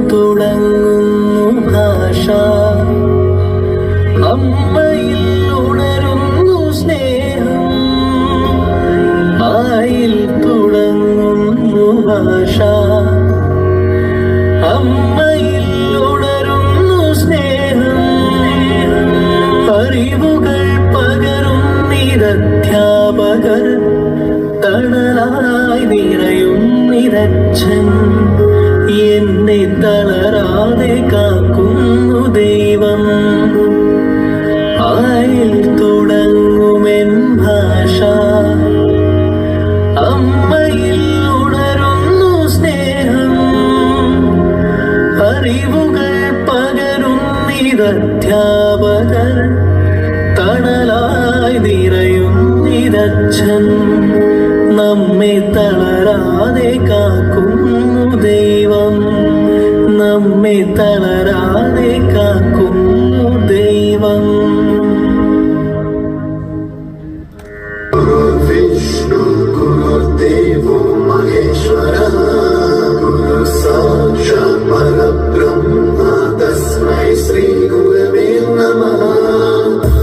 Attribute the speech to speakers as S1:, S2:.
S1: തുടങ്ങുന്നു ഭാഷ, അമ്മയിൽ ഉണരുന്നു സ്നേഹം. ആയിൽ തുടങ്ങുന്നു ഭാഷ, അമ്മയിൽ ഉണരുന്നു സ്നേഹം. അറിവുകൾ പകരുന്നിരധ്യാപകർ, തണലായി നിറയുന്നിരച്ഛൻ. എന്നെ തളരാതെ കാക്കുന്നു ദൈവം. ആയിൽ തുടങ്ങുമെൻ ഭാഷ, അമ്മയിൽ ഉണരുന്നു സ്നേഹം. അറിവുകൾ പകരുന്നിരധ്യാപകർ, തണലായി നിറയുന്നിരച്ഛൻ. നമ്മെ തളരാതെ കാക്കുന്നു ദൈവം, നമ്മെ തളരാതെ കാക്കുന്നു ദൈവം.
S2: വിഷ്ണു ഗുരുദേവോ മഹേശ്വര, ഗുരു സാക്ഷാത് പരബ്രഹ്മ, തസ്മൈ ശ്രീ ഗുരവേ നമഃ.